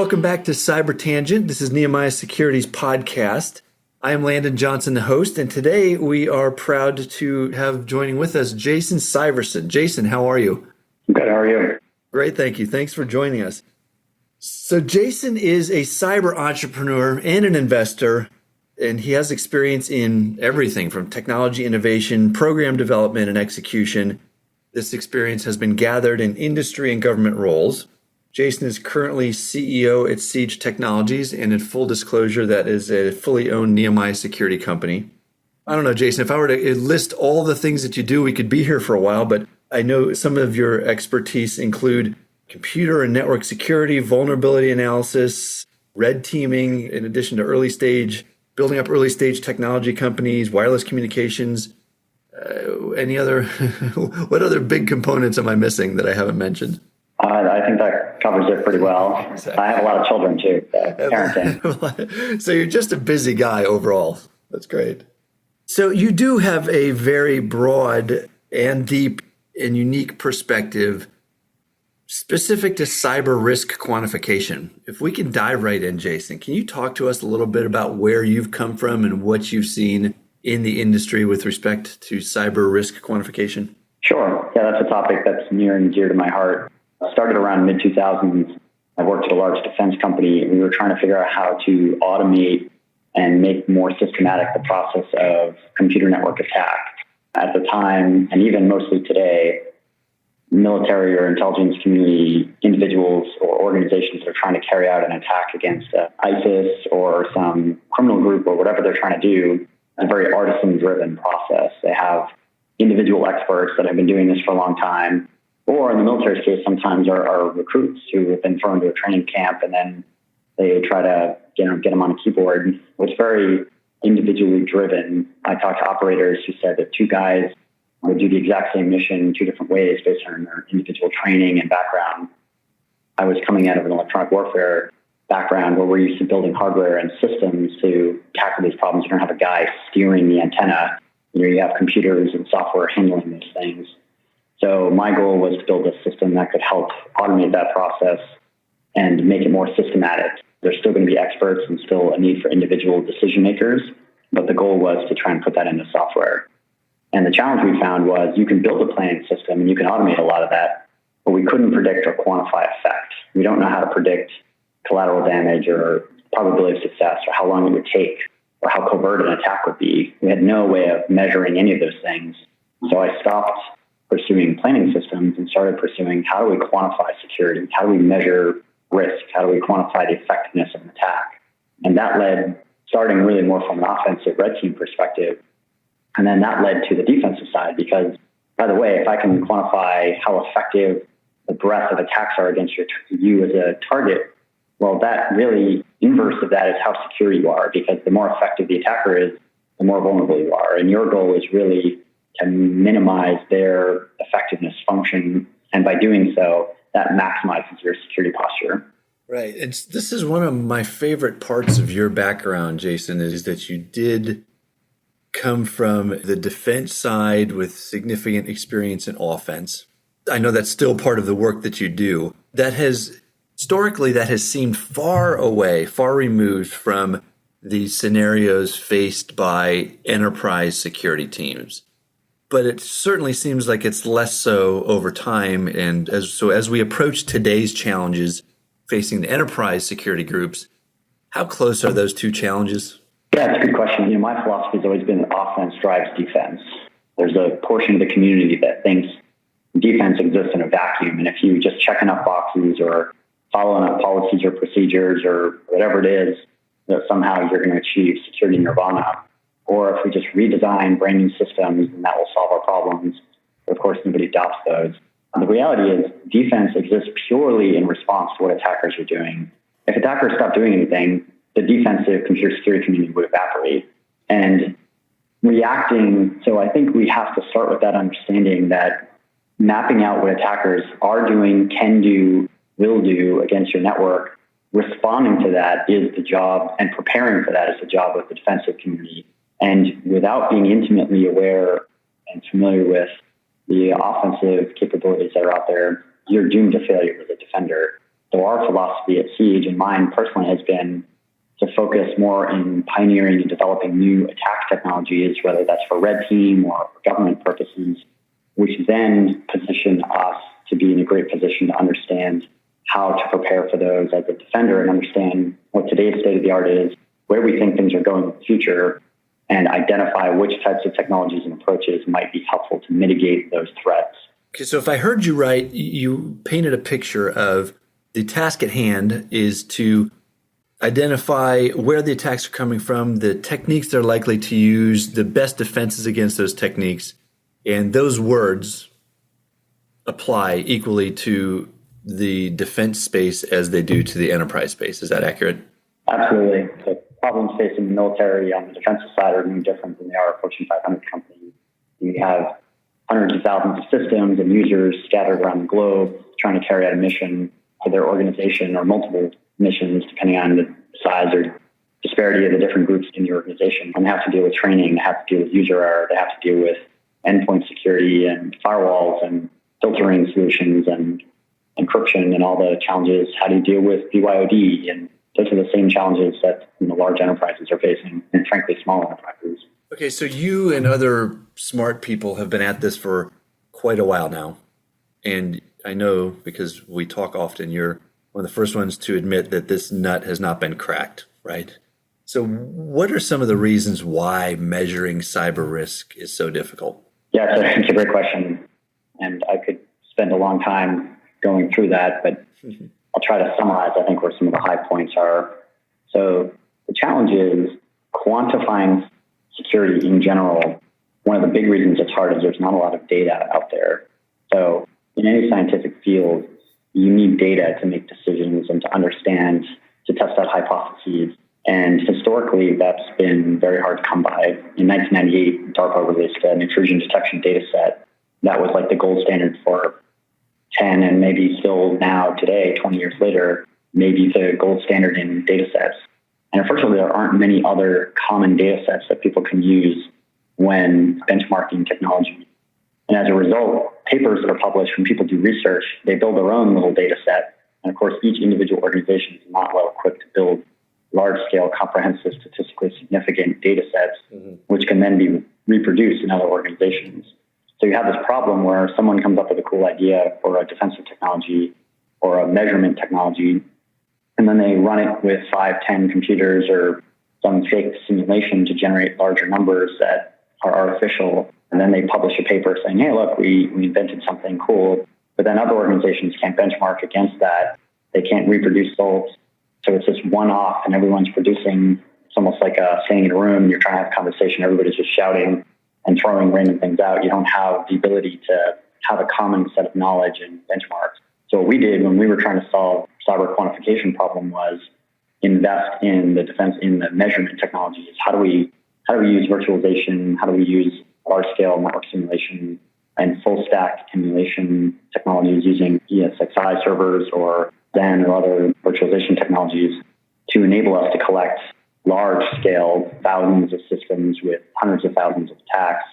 welcome back to CyberTangent. This is Nehemiah Security's podcast. I am Landon Johnson, the host, and today we are proud to have joining with us Jason Syversen. Jason, how are you? Good, how are you? Great, thank you. Thanks for joining us. So Jason is a cyber entrepreneur and an investor, and he has experience in everything from technology innovation, program development, and execution. This experience has been gathered in industry and government roles. Jason is currently CEO at Siege Technologies, and in full disclosure, that is a fully owned Nehemiah Security company. I don't know, Jason, if I were to list all the things that you do, we could be here for a while, but I know some of your expertise include computer and network security, vulnerability analysis, red teaming, in addition to building up early stage technology companies, wireless communications. What other big components am I missing that I haven't mentioned? I think that covers it pretty well. Exactly. I have a lot of children too, parenting. So you're just a busy guy overall. That's great. So you do have a very broad and deep and unique perspective specific to cyber risk quantification. If we can dive right in, Jason, can you talk to us a little bit about where you've come from and what you've seen in the industry with respect to cyber risk quantification? Sure. Yeah, that's a topic that's near and dear to my heart. I started around mid-2000s. I worked at a large defense company, and we were trying to figure out how to automate and make more systematic the process of computer network attack. At the time, and even mostly today, military or intelligence community individuals or organizations that are trying to carry out an attack against ISIS or some criminal group or whatever they're trying to do, it's a very artisan-driven process. They have individual experts that have been doing this for a long time. Or in the military's case, sometimes are recruits who have been thrown to a training camp and then they try to get them on a keyboard. It's very individually driven. I talked to operators who said that two guys would do the exact same mission 2 different ways based on their individual training and background. I was coming out of an electronic warfare background where we're used to building hardware and systems to tackle these problems. You don't have a guy steering the antenna. You have computers and software handling these things. So my goal was to build a system that could help automate that process and make it more systematic. There's still going to be experts and still a need for individual decision makers, but the goal was to try and put that into software. And the challenge we found was you can build a planning system and you can automate a lot of that, but we couldn't predict or quantify effect. We don't know how to predict collateral damage or probability of success or how long it would take or how covert an attack would be. We had no way of measuring any of those things. So I stopped pursuing planning systems and started pursuing how do we quantify security? How do we measure risk? How do we quantify the effectiveness of an attack? And that led, starting really more from an offensive red team perspective, and then that led to the defensive side because, by the way, if I can quantify how effective the breadth of attacks are against you as a target, well, that really, inverse of that is how secure you are because the more effective the attacker is, the more vulnerable you are. And your goal is really to minimize their effectiveness function. And by doing so, that maximizes your security posture. Right. This is one of my favorite parts of your background, Jason, is that you did come from the defense side with significant experience in offense. I know that's still part of the work that you do. Historically, that has seemed far away, far removed from the scenarios faced by enterprise security teams. But it certainly seems like it's less so over time. And as we approach today's challenges facing the enterprise security groups, how close are those two challenges? Yeah, it's a good question. My philosophy has always been that offense drives defense. There's a portion of the community that thinks defense exists in a vacuum. And if you just check enough boxes or follow enough policies or procedures or whatever it is, that somehow you're going to achieve security nirvana. Or if we just redesign brand new systems, then that will solve our problems. But of course, nobody adopts those. The reality is defense exists purely in response to what attackers are doing. If attackers stop doing anything, the defensive computer security community would evaporate. And reacting, so I think we have to start with that understanding that mapping out what attackers are doing, can do, will do against your network, responding to that is the job, and preparing for that is the job of the defensive community. And without being intimately aware and familiar with the offensive capabilities that are out there, you're doomed to failure as a defender. So our philosophy at Siege, and mine personally, has been to focus more in pioneering and developing new attack technologies, whether that's for red team or for government purposes, which then position us to be in a great position to understand how to prepare for those as a defender and understand what today's state of the art is, where we think things are going in the future, and identify which types of technologies and approaches might be helpful to mitigate those threats. Okay, so if I heard you right, you painted a picture of the task at hand is to identify where the attacks are coming from, the techniques they're likely to use, the best defenses against those techniques, and those words apply equally to the defense space as they do to the enterprise space. Is that accurate? Absolutely. The problems facing the military on the defensive side are no different than they are a Fortune 500 company. We have hundreds of thousands of systems and users scattered around the globe trying to carry out a mission for their organization or multiple missions, depending on the size or disparity of the different groups in the organization. And they have to deal with training, they have to deal with user error, they have to deal with endpoint security and firewalls and filtering solutions and encryption and all the challenges. How do you deal with BYOD? And those are the same challenges that large enterprises are facing, and frankly, small enterprises. Okay, so you and other smart people have been at this for quite a while now. And I know because we talk often, you're one of the first ones to admit that this nut has not been cracked, right? So what are some of the reasons why measuring cyber risk is so difficult? Yeah, it's a great question. And I could spend a long time going through that, but I'll try to summarize, I think, where some of the high points are. So the challenge is quantifying security in general. One of the big reasons it's hard is there's not a lot of data out there. So in any scientific field, you need data to make decisions and to understand, to test out hypotheses. And historically, that's been very hard to come by. In 1998, DARPA released an intrusion detection data set that was like the gold standard for 10 and maybe still now today, 20 years later, maybe the gold standard in data sets. And unfortunately, there aren't many other common data sets that people can use when benchmarking technology. And as a result, papers that are published when people do research, they build their own little data set. And of course, each individual organization is not well equipped to build large-scale, comprehensive, statistically significant data sets, which can then be reproduced in other organizations. So you have this problem where someone comes up with a cool idea for a defensive technology or a measurement technology, and then they run it with 5, 10 computers or some fake simulation to generate larger numbers that are artificial. And then they publish a paper saying, hey, look, we invented something cool. But then other organizations can't benchmark against that. They can't reproduce results. So it's just one-off, and everyone's producing. It's almost like staying in a room, and you're trying to have a conversation. Everybody's just shouting and throwing random things out. You don't have the ability to have a common set of knowledge and benchmarks. So what we did when we were trying to solve cyber quantification problem was invest in the defense, in the measurement technologies. How do we use virtualization? How do we use large-scale network simulation and full-stack emulation technologies using ESXi servers or Zen or other virtualization technologies to enable us to collect large-scale thousands of systems with hundreds of thousands of attacks.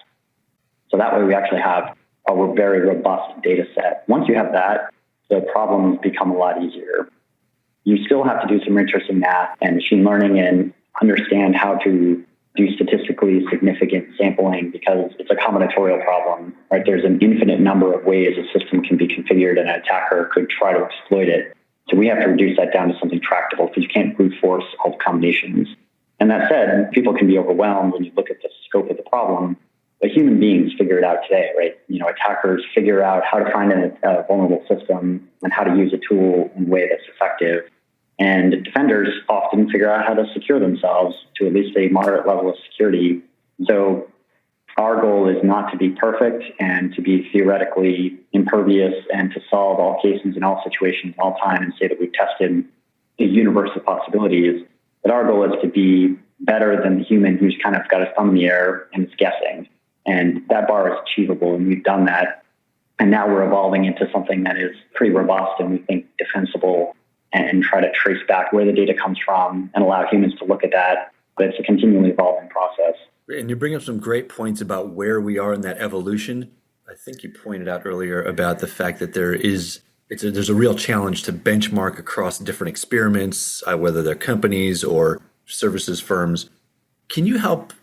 So that way we actually have a very robust data set. Once you have that, the problems become a lot easier. You still have to do some interesting math and machine learning and understand how to do statistically significant sampling because it's a combinatorial problem, right? There's an infinite number of ways a system can be configured and an attacker could try to exploit it. So we have to reduce that down to something tractable because you can't brute force all the combinations. And that said, people can be overwhelmed when you look at the scope of the problem, but human beings figure it out today, right? Attackers figure out how to find a vulnerable system and how to use a tool in a way that's effective. And defenders often figure out how to secure themselves to at least a moderate level of security. So our goal is not to be perfect and to be theoretically impervious and to solve all cases in all situations all time and say that we've tested a universe of possibilities. But our goal is to be better than the human who's kind of got his thumb in the air and is guessing. And that bar is achievable, and we've done that. And now we're evolving into something that is pretty robust and we think defensible and try to trace back where the data comes from and allow humans to look at that. But it's a continually evolving process. And you bring up some great points about where we are in that evolution. I think you pointed out earlier about the fact that there is there's a real challenge to benchmark across different experiments, whether they're companies or services firms. Can you help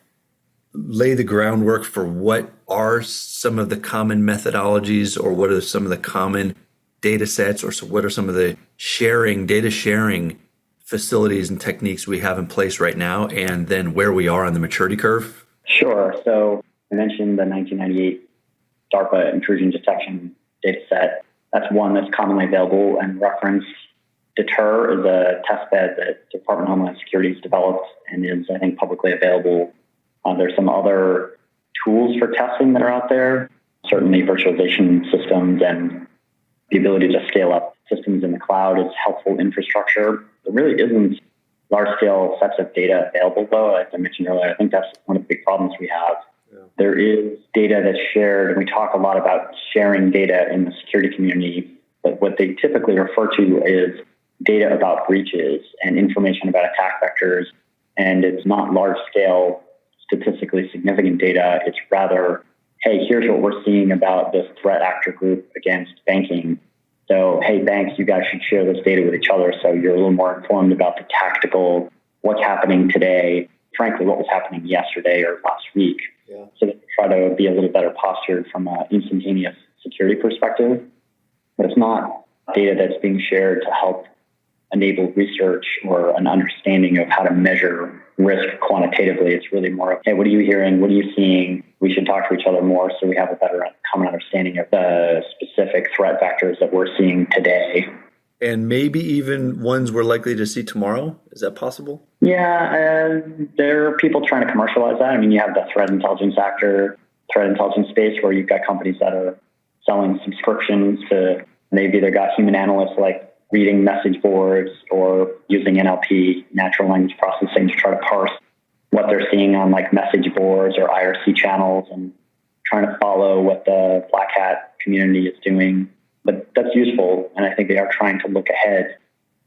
lay the groundwork for what are some of the common methodologies, or what are some of the common data sets, or what are some of the data sharing facilities and techniques we have in place right now, and then where we are on the maturity curve? Sure. So I mentioned the 1998 DARPA intrusion detection data set. That's one that's commonly available and referenced. Deter is a test bed that Department of Homeland Security has developed and is, I think, publicly available. There's some other tools for testing that are out there, certainly virtualization systems and the ability to scale up systems in the cloud is helpful infrastructure. There really isn't large-scale sets of data available, though. As I mentioned earlier, I think that's one of the big problems we have. Yeah. There is data that's shared, and we talk a lot about sharing data in the security community, but what they typically refer to is data about breaches and information about attack vectors, and it's not large-scale, statistically significant data. It's rather, hey, here's what we're seeing about this threat actor group against banking. So, hey, banks, you guys should share this data with each other so you're a little more informed about the tactical, what's happening today, frankly, what was happening yesterday or last week. Yeah. So that try to be a little better postured from an instantaneous security perspective. But it's not data that's being shared to help enable research or an understanding of how to measure risk quantitatively. It's really more of, hey, what are you hearing? What are you seeing? We should talk to each other more so we have a better common understanding of the specific threat vectors that we're seeing today. And maybe even ones we're likely to see tomorrow? Is that possible? Yeah, there are people trying to commercialize that. I mean, you have the threat intelligence space where you've got companies that are selling subscriptions to, they've either got human analysts like reading message boards or using NLP, natural language processing, to try to parse what they're seeing on like message boards or IRC channels and trying to follow what the Black Hat community is doing. But that's useful, and I think they are trying to look ahead.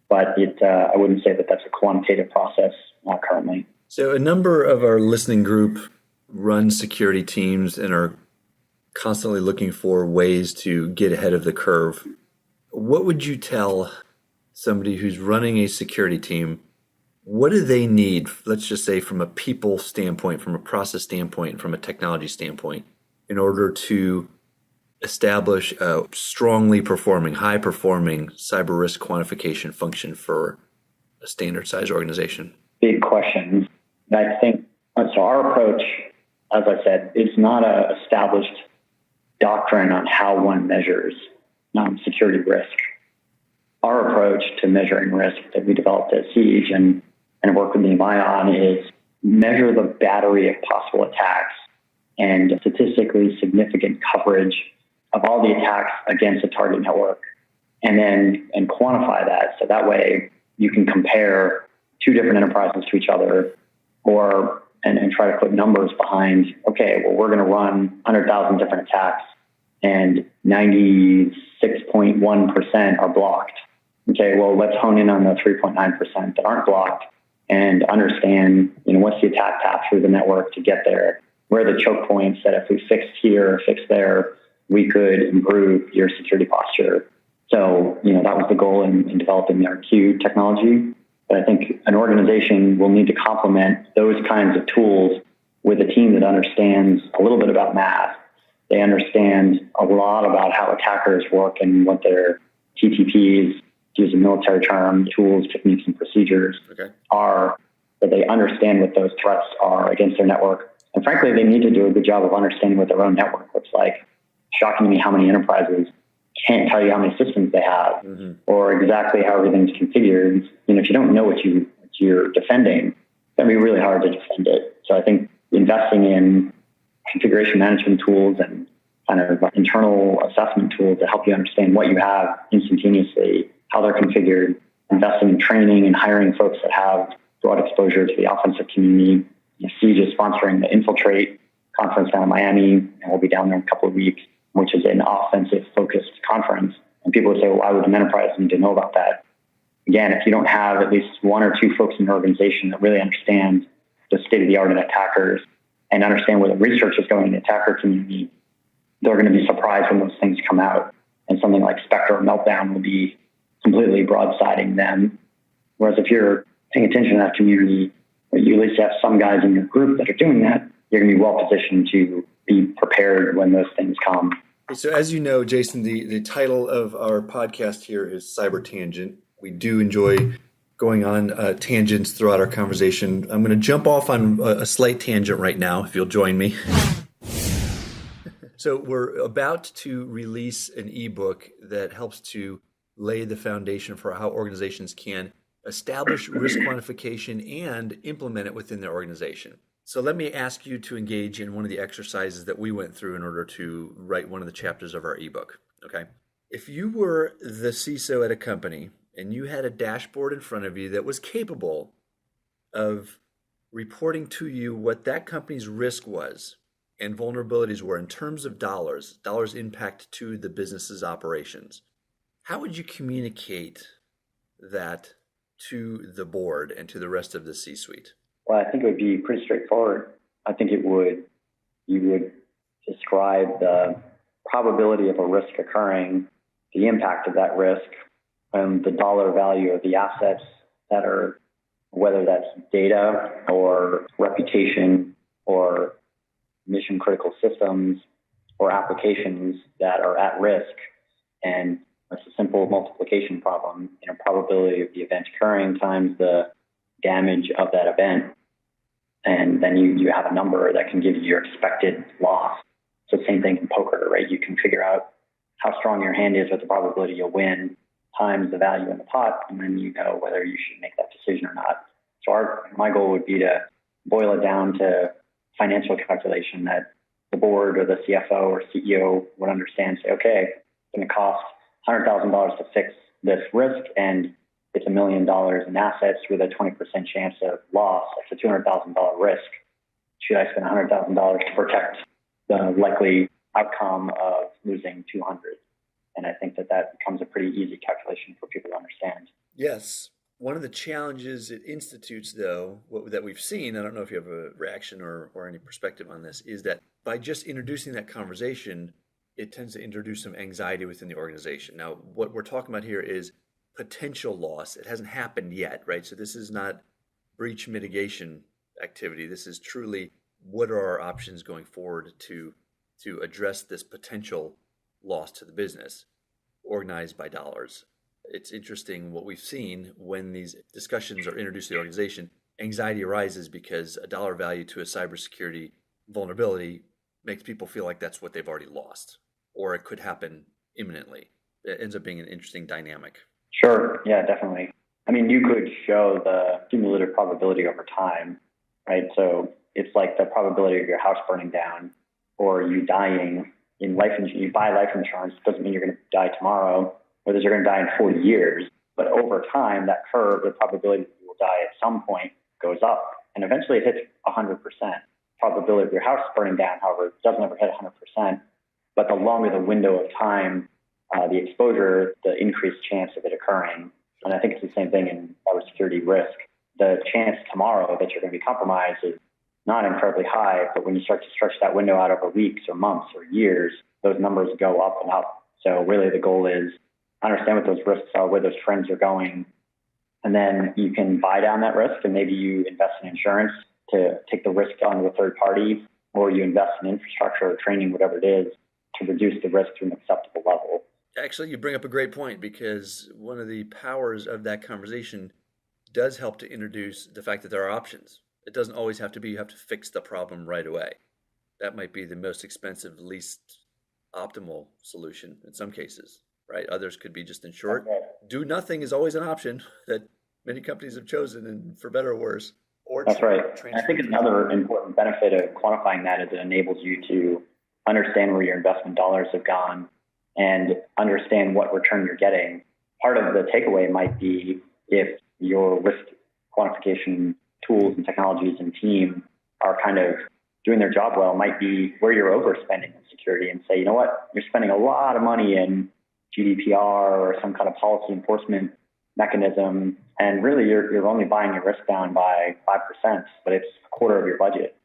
But I wouldn't say that that's a quantitative process currently. So a number of our listening group run security teams and are constantly looking for ways to get ahead of the curve. What would you tell somebody who's running a security team? What do they need, let's just say from a people standpoint, from a process standpoint, from a technology standpoint, in order to establish a strongly performing, high-performing cyber risk quantification function for a standard size organization? Big questions. I think, so our approach, as I said, is not an established doctrine on how one measures security risk. Our approach to measuring risk that we developed at Siege and work with Nehemiah on is measure the battery of possible attacks and statistically significant coverage of all the attacks against a target network, and quantify that. So that way you can compare two different enterprises to each other, and try to put numbers behind, okay, well, we're going to run 100,000 different attacks and 96.1% are blocked. Okay, well, let's hone in on the 3.9% that aren't blocked and understand, what's the attack path through the network to get there? Where are the choke points that if we fix here or fix there, we could improve your security posture? So, that was the goal in developing the RQ technology. But I think an organization will need to complement those kinds of tools with a team that understands a little bit about math. They understand a lot about how attackers work and what their TTPs, to use a military term, tools, techniques, and procedures are, that they understand what those threats are against their network. And frankly, they need to do a good job of understanding what their own network looks like. Shocking to me how many enterprises can't tell you how many systems they have or exactly how everything's configured. If you don't know what you're defending, it's going to be really hard to defend it. So I think investing in configuration management tools and kind of internal assessment tools to help you understand what you have instantaneously, how they're configured, investing in training and hiring folks that have broad exposure to the offensive community. Siege is sponsoring the Infiltrate conference down in Miami, and we'll be down there in a couple of weeks, which is an offensive-focused conference. And people would say, well, why would an enterprise need to know about that? Again, if you don't have at least one or two folks in your organization that really understand the state-of-the-art of attackers and understand where the research is going in the attacker community, they're going to be surprised when those things come out. and something like Spectre or Meltdown will be completely broadsiding them. Whereas if you're paying attention to that community, you at least have some guys in your group that are doing that, you're going to be well positioned to be prepared when those things come. So as you know, Jason, the title of our podcast here is CyberTangent. We do enjoy going on tangents throughout our conversation. I'm going to jump off on a slight tangent right now, if you'll join me. So we're about to release an ebook that helps to lay the foundation for how organizations can establish risk quantification and implement it within their organization. So let me ask you to engage in one of the exercises that we went through in order to write one of the chapters of our ebook. Okay. If you were the CISO at a company and you had a dashboard in front of you that was capable of reporting to you what that company's risk was and vulnerabilities were in terms of dollars impact to the business's operations, how would you communicate that to the board and to the rest of the C-suite? Well, I think it would be pretty straightforward. I think you would describe the probability of a risk occurring, the impact of that risk, and the dollar value of the assets that are, whether that's data or reputation or mission critical systems or applications that are at risk. And it's a simple multiplication problem, probability of the event occurring times the damage of that event. And then you have a number that can give you your expected loss. So same thing in poker, right? You can figure out how strong your hand is with the probability you'll win times the value in the pot, and then you know whether you should make that decision or not. So my goal would be to boil it down to financial calculation that the board or the CFO or CEO would understand, say, okay, it's going to cost $100,000 to fix this risk, and it's $1 million in assets with a 20% chance of loss. It's a $200,000 risk. Should I spend $100,000 to protect the likely outcome of losing 200? And I think that becomes a pretty easy calculation for people to understand. Yes. One of the challenges it institutes, though, that we've seen, I don't know if you have a reaction or any perspective on this, is that by just introducing that conversation, it tends to introduce some anxiety within the organization. Now, what we're talking about here is potential loss. It hasn't happened yet, right? So this is not breach mitigation activity. This is truly what are our options going forward to address this potential loss to the business, organized by dollars. It's interesting what we've seen when these discussions are introduced to the organization. Anxiety arises because a dollar value to a cybersecurity vulnerability makes people feel like that's what they've already lost, or it could happen imminently. It ends up being an interesting dynamic. Sure. Yeah, definitely. I mean, you could show the cumulative probability over time, right? So it's like the probability of your house burning down or you dying. In life insurance, you buy life insurance, doesn't mean you're going to die tomorrow, or that you're going to die in 40 years. But over time, that curve, the probability that you will die at some point goes up. And eventually it hits 100%. Probability of your house burning down, however, doesn't ever hit 100%. But the longer the window of time, the exposure, the increased chance of it occurring. And I think it's the same thing in cybersecurity risk. The chance tomorrow that you're going to be compromised is not incredibly high, but when you start to stretch that window out over weeks or months or years, those numbers go up and up. So really the goal is understand what those risks are, where those trends are going, and then you can buy down that risk, and maybe you invest in insurance to take the risk onto a third party, or you invest in infrastructure or training, whatever it is, to reduce the risk to an acceptable level. Actually, you bring up a great point, because one of the powers of that conversation does help to introduce the fact that there are options. It doesn't always have to be you have to fix the problem right away. That might be the most expensive, least optimal solution in some cases, right? Others could be just in short. Okay. Do nothing is always an option that many companies have chosen, and for better or worse. That's right. And I think another important benefit of quantifying that is it enables you to understand where your investment dollars have gone and understand what return you're getting. Part of the takeaway might be if your risk quantification tools and technologies and team are kind of doing their job well, might be where you're overspending in security, and say, you know what, you're spending a lot of money in GDPR or some kind of policy enforcement mechanism, and really you're only buying your risk down by 5%, but it's a quarter of your budget.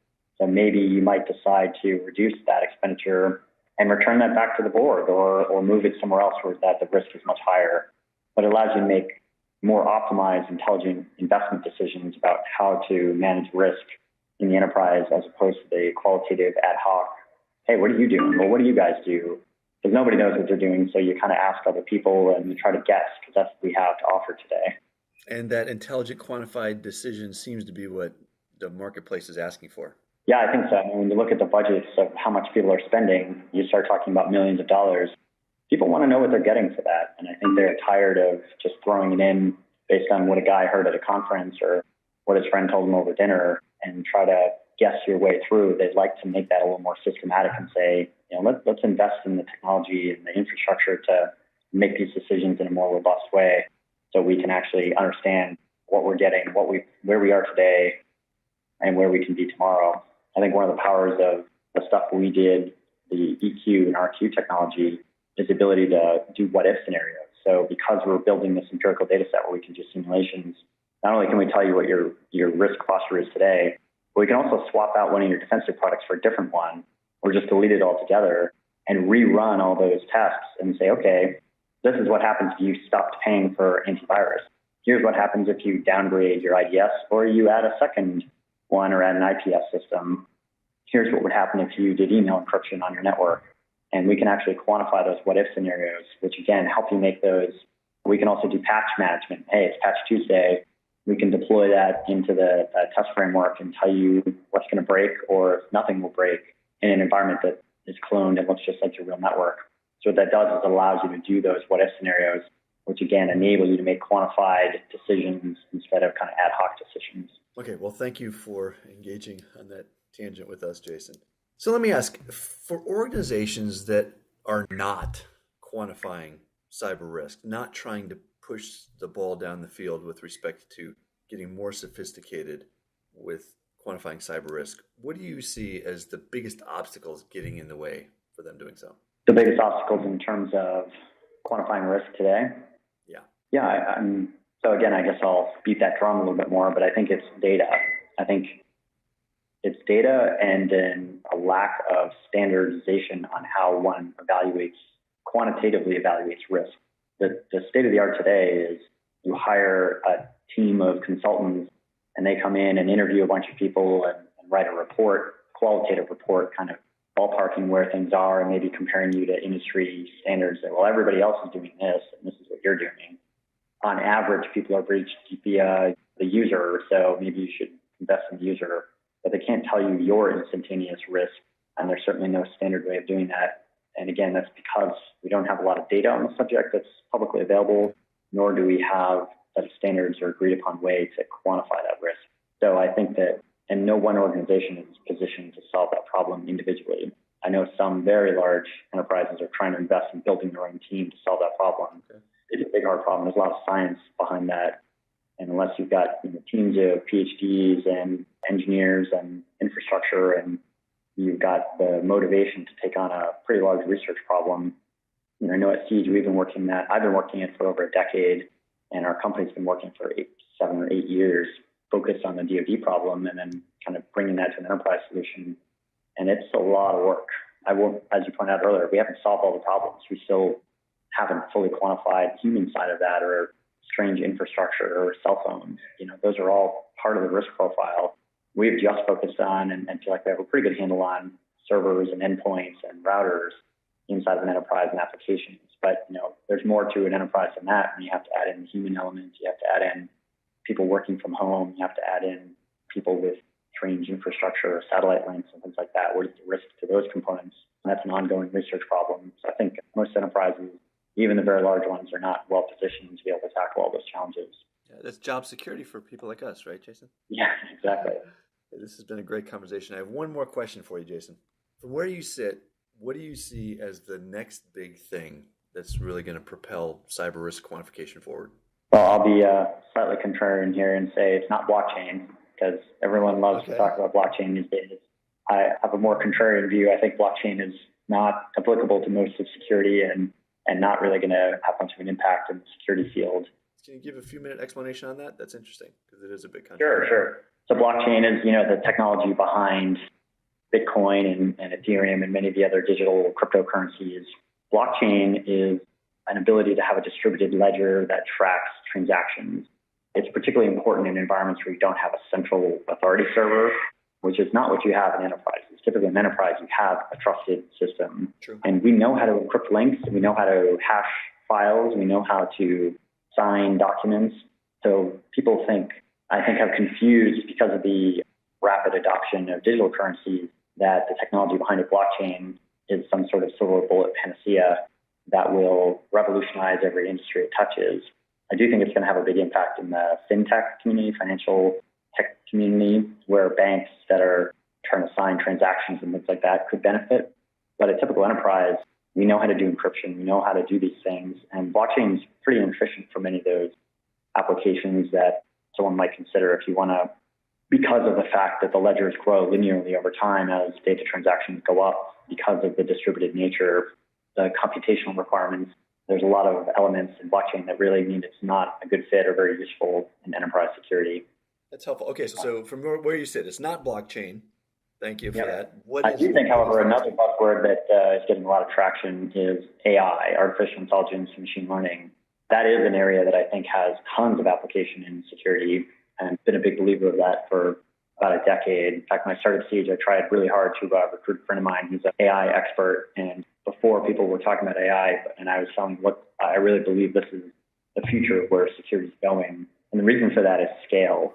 So maybe you might decide to reduce that expenditure and return that back to the board or move it somewhere else where that the risk is much higher. But it allows you to make more optimized, intelligent investment decisions about how to manage risk in the enterprise as opposed to the qualitative ad hoc, hey, what are you doing? Well, what do you guys do? Because nobody knows what they're doing, so you kind of ask other people and you try to guess because that's what we have to offer today. And that intelligent quantified decision seems to be what the marketplace is asking for. Yeah, I think so. I mean, when you look at the budgets of how much people are spending, you start talking about millions of dollars. People want to know what they're getting for that. And I think they're tired of just throwing it in based on what a guy heard at a conference or what his friend told him over dinner and try to guess your way through. They'd like to make that a little more systematic and say, let's invest in the technology and the infrastructure to make these decisions in a more robust way so we can actually understand what we're getting, where we are today, and where we can be tomorrow. I think one of the powers of the stuff we did, the EQ and RQ technology, is the ability to do what-if scenarios. So because we're building this empirical data set where we can do simulations, not only can we tell you what your risk posture is today, but we can also swap out one of your defensive products for a different one, or just delete it altogether and rerun all those tests and say, okay, this is what happens if you stopped paying for antivirus. Here's what happens if you downgrade your IDS or you add a second one or add an IPS system. Here's what would happen if you did email encryption on your network. And we can actually quantify those what-if scenarios, which again, help you make those. We can also do patch management. Hey, it's Patch Tuesday. We can deploy that into the test framework and tell you what's going to break or if nothing will break in an environment that is cloned and looks just like your real network. So what that does is it allows you to do those what-if scenarios, which again enable you to make quantified decisions instead of kind of ad hoc decisions. Okay, well, thank you for engaging on that tangent with us, Jason. So let me ask, for organizations that are not quantifying cyber risk, not trying to push the ball down the field with respect to getting more sophisticated with quantifying cyber risk, what do you see as the biggest obstacles getting in the way for them doing so? The biggest obstacles in terms of quantifying risk today? Yeah. So again, I guess I'll beat that drum a little bit more, but I think it's data. I think it's data and then a lack of standardization on how one quantitatively evaluates risk. The state of the art today is you hire a team of consultants and they come in and interview a bunch of people and write a report, qualitative report, kind of ballparking where things are and maybe comparing you to industry standards that, well, everybody else is doing this and this is what you're doing. On average, people are breached via the user, so maybe you should invest in the user, but they can't tell you your instantaneous risk, and there's certainly no standard way of doing that. And again, that's because we don't have a lot of data on the subject that's publicly available, nor do we have set of standards or agreed upon way to quantify that risk. So I think that, and no one organization is positioned to solve that problem individually. I know some very large enterprises are trying to invest in building their own team to solve that problem. Okay. It's a big, hard problem. There's a lot of science behind that. And unless you've got teams of PhDs and engineers and infrastructure, and you've got the motivation to take on a pretty large research problem. I know at Siege, I've been working it for over a decade, and our company's been working for 7 or 8 years, focused on the DoD problem, and then kind of bringing that to an enterprise solution. And it's a lot of work. As you pointed out earlier, we haven't solved all the problems. We still haven't fully quantified the human side of that, or strange infrastructure or cell phones. Those are all part of the risk profile. We've just focused on and feel like we have a pretty good handle on servers and endpoints and routers inside of an enterprise and applications. But, there's more to an enterprise than that. And you have to add in the human elements. You have to add in people working from home. You have to add in people with strange infrastructure or satellite links and things like that. What is the risk to those components? And that's an ongoing research problem. So I think most enterprises, even the very large ones, are not well positioned to be able to tackle all those challenges. Yeah, that's job security for people like us, right, Jason? Yeah, exactly. This has been a great conversation. I have one more question for you, Jason. From where you sit, what do you see as the next big thing that's really going to propel cyber risk quantification forward? Well, I'll be slightly contrarian here and say it's not blockchain, because everyone loves to talk about blockchain these days. I have a more contrarian view. I think blockchain is not applicable to most of security and not really going to have much of an impact in the security field. Can you give a few-minute explanation on that? That's interesting, because it is a big country. Sure. So blockchain is, the technology behind Bitcoin and Ethereum and many of the other digital cryptocurrencies, blockchain is an ability to have a distributed ledger that tracks transactions. It's particularly important in environments where you don't have a central authority server, which is not what you have in enterprises. Typically in enterprise, you have a trusted system. True. And we know how to encrypt links. We know how to hash files. We know how to sign documents. So people have confused because of the rapid adoption of digital currencies that the technology behind a blockchain is some sort of silver bullet panacea that will revolutionize every industry it touches. I do think it's going to have a big impact in the fintech community, financial tech community, where banks that are trying to sign transactions and things like that could benefit. But a typical enterprise, we know how to do encryption, we know how to do these things, and blockchain is pretty inefficient for many of those applications that someone might consider if you want to, because of the fact that the ledgers grow linearly over time as data transactions go up, because of the distributed nature, the computational requirements. There's a lot of elements in blockchain that really mean it's not a good fit or very useful in enterprise security. That's helpful. Okay, so from where you sit, it's not blockchain. Thank you for that. I do think, however, another buzzword that is getting a lot of traction is AI, artificial intelligence and machine learning. That is an area that I think has tons of application in security, and been a big believer of that for about a decade. In fact, when I started Siege, I tried really hard to recruit a friend of mine who's an AI expert. And before people were talking about AI, and I was telling what I really believe this is the future of where security is going. And the reason for that is scale.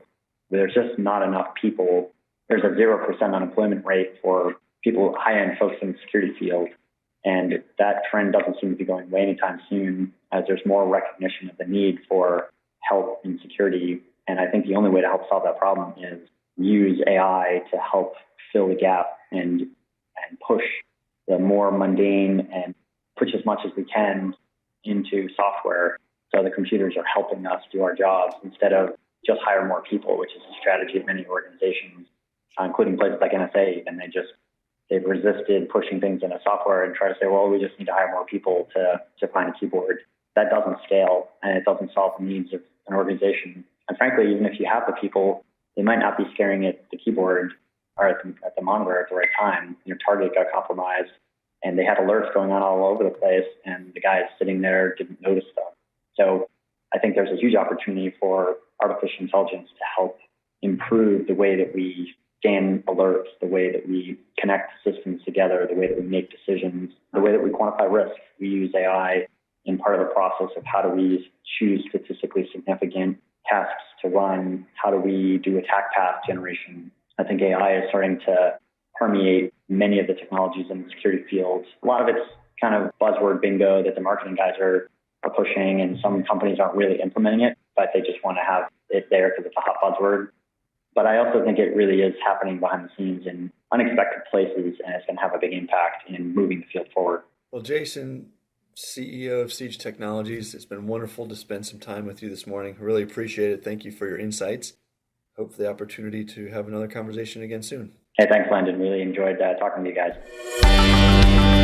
There's just not enough people. There's a 0% unemployment rate for people, high-end folks in the security field. And that trend doesn't seem to be going away anytime soon, as there's more recognition of the need for help in security. And I think the only way to help solve that problem is use AI to help fill the gap and push the more mundane and push as much as we can into software. So the computers are helping us do our jobs instead of just hire more people, which is a strategy of many organizations, including places like NSA. And they've resisted pushing things into software and try to say, well, we just need to hire more people to find a keyboard. That doesn't scale, and it doesn't solve the needs of an organization. And frankly, even if you have the people, they might not be staring at the keyboard or at the monitor at the right time. Your target got compromised, and they had alerts going on all over the place, and the guys sitting there didn't notice them. So I think there's a huge opportunity for artificial intelligence to help improve the way that we scan alerts, the way that we connect systems together, the way that we make decisions, the way that we quantify risk. We use AI in part of the process of how do we choose statistically significant tasks to run, how do we do attack path generation. I think AI is starting to permeate many of the technologies in the security fields. A lot of it's kind of buzzword bingo that the marketing guys are pushing, and some companies aren't really implementing it, but they just want to have it there because it's a hot buzzword. But I also think it really is happening behind the scenes in unexpected places, and it's going to have a big impact in moving the field forward. Well, Jason, CEO of Siege Technologies, it's been wonderful to spend some time with you this morning. I really appreciate it. Thank you for your insights. Hope for the opportunity to have another conversation again soon. Hey, thanks, Landon. Really enjoyed talking to you guys.